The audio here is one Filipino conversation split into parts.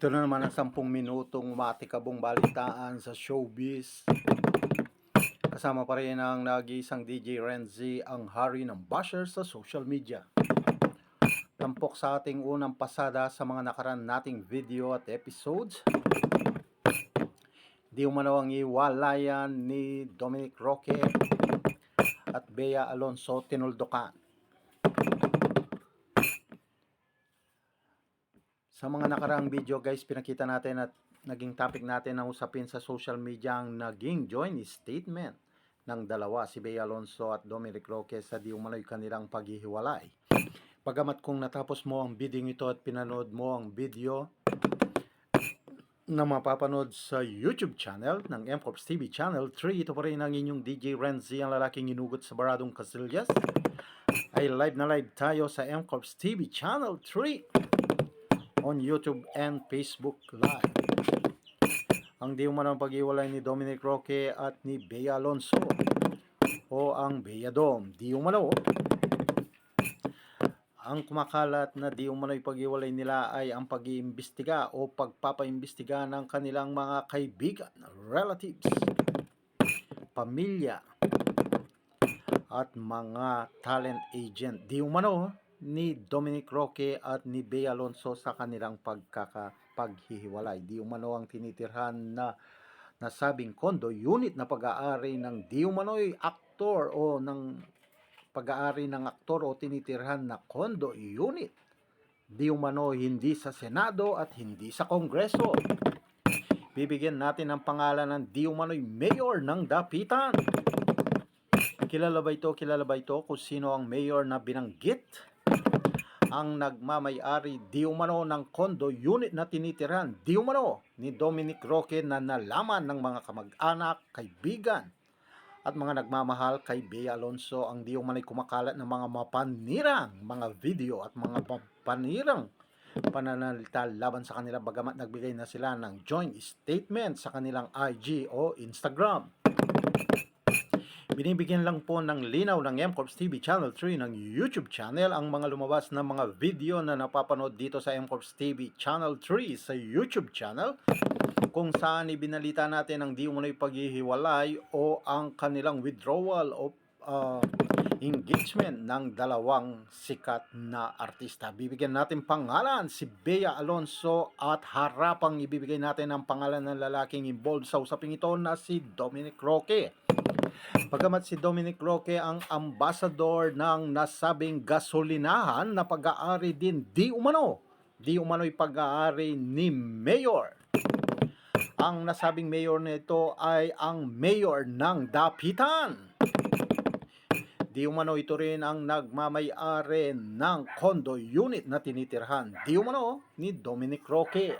Ito na naman ang 10 minutong matikabong balitaan sa showbiz. Kasama pa rin ang nag-iisang DJ Renzi, ang hari ng basher sa social media. Tampok sa ating unang pasada sa mga nakaraan nating video at episodes. Di umano ang iwalayan ni Dominic Roque at Bea Alonso tinuldukan. Sa mga nakaraang video guys, pinakita natin at naging topic natin na usapin sa social media ang naging joint statement ng dalawa, si Bea Alonso at Dominic Roque, sa di umano'y kanilang paghihiwalay. Pagamat kung natapos mo ang video ito at pinanood mo ang video na mapapanood sa YouTube channel ng MCorps TV Channel 3, ito pa rin ang inyong DJ Renzi, ang lalaking inugot sa Baradong Casillas. Ay live na live tayo sa MCorps TV Channel 3 on YouTube and Facebook Live. Ang di umano pag-iwalay ni Dominic Roque at ni Bea Alonso o ang Bea Dom, di umano. Ang kumakalat na di umano'y pag-iwalay nila ay ang pag-iimbestiga o pagpapaimbestiga ng kanilang mga kaibigan, relatives, pamilya at mga talent agent, di umano, ni Dominic Roque at ni Bea Alonso sa kanilang paghihiwalay. Di umano ang tinitirhan na nasabing condo unit na pag-aari ng di umano'y aktor o ng pag-aari ng aktor o tinitirhan na condo unit, di umano hindi sa Senado at hindi sa Kongreso. Bibigyan natin ang pangalan ng di umano'y mayor ng Dapitan. Kilala ba ito kung sino ang mayor na binanggit? Ang nagmamay-ari di umano ng condo unit na tinitirhan di umano ni Dominic Roque na nalaman ng mga kamag-anak, kaibigan at mga nagmamahal kay Bea Alonso. Ang di umano'y kumakalat ng mga mapanirang mga video at mga mapanirang pananalita laban sa kanila, bagamat nagbigay na sila ng joint statement sa kanilang IG o Instagram. Binibigyan lang po ng linaw ng MCorps TV Channel 3 ng YouTube channel ang mga lumabas na mga video na napapanood dito sa MCorps TV Channel 3 sa YouTube channel, kung saan ibinalita natin ang di umano'y paghihiwalay o ang kanilang withdrawal o engagement ng dalawang sikat na artista. Bibigyan natin pangalan si Bea Alonso at harapang ibibigay natin ang pangalan ng lalaking involved sa usaping ito na si Dominic Roque. Bagamat si Dominic Roque ang ambassador ng nasabing gasolinahan na pag-aari din di umano'y pag-aari ni Mayor. Ang nasabing mayor nito ay ang mayor ng Dapitan. Di umano ito rin ang nagmamay-ari ng condo unit na tinitirhan di umano ni Dominic Roque.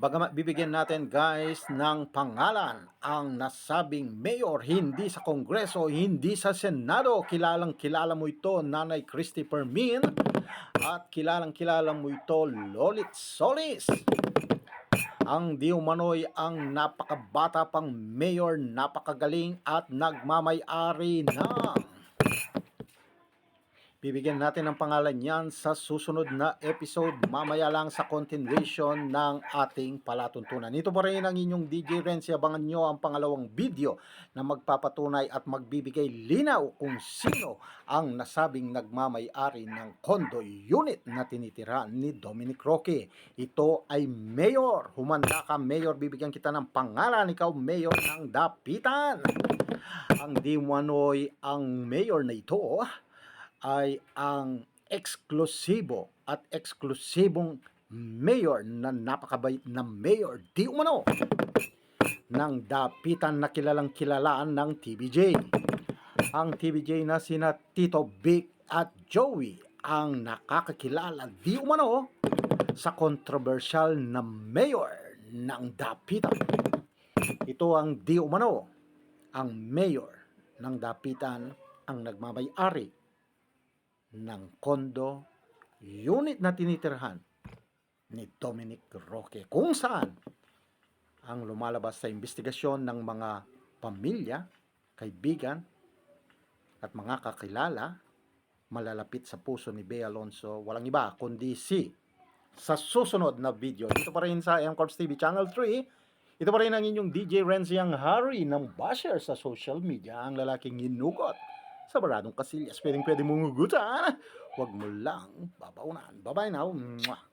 Bagamat bibigyan natin guys ng pangalan ang nasabing mayor, hindi sa Kongreso, hindi sa Senado. Kilalang kilala mo ito, Nanay Christy Permin, at kilalang kilala mo ito, Lolit Solis. Ang di umano'y ang napakabata pang mayor, napakagaling at nagmamay-ari ng. Bibigyan natin ng pangalan niyan sa susunod na episode, mamaya lang sa continuation ng ating palatuntunan. Ito pa rin ang inyong DJ Renzi. Abangan nyo ang pangalawang video na magpapatunay at magbibigay linaw kung sino ang nasabing nagmamay-ari ng condo unit na tinitirahan ni Dominic Roque. Ito ay mayor. Humanda ka, mayor. Bibigyan kita ng pangalan. Ikaw, mayor ng Dapitan. Ang di umano'y ang mayor na ito ay ang eksklusibong mayor na napakabait na mayor di umano ng Dapitan na kilalang kilalaan ng TVJ. Ang TVJ na sina Tito Vic at Joey ang nakakakilala di umano sa controversial na mayor ng Dapitan. Ito ang di umano ang mayor ng Dapitan, ang nagmamay-ari ng condo unit na tinitirhan ni Dominic Roque, kung saan ang lumalabas sa investigasyon ng mga pamilya, kaibigan at mga kakilala malalapit sa puso ni Bea Alonso, walang iba kundi si sa susunod na video. Dito pa rin sa M Corps TV Channel 3. Ito pa rin ang inyong DJ Renzi, ang hari ng basher sa social media, ang lalaking hinugot sa baradong kasillas. Pwedeng mong hugutan, huwag mo lang babaunan. Bye-bye now. Mwah.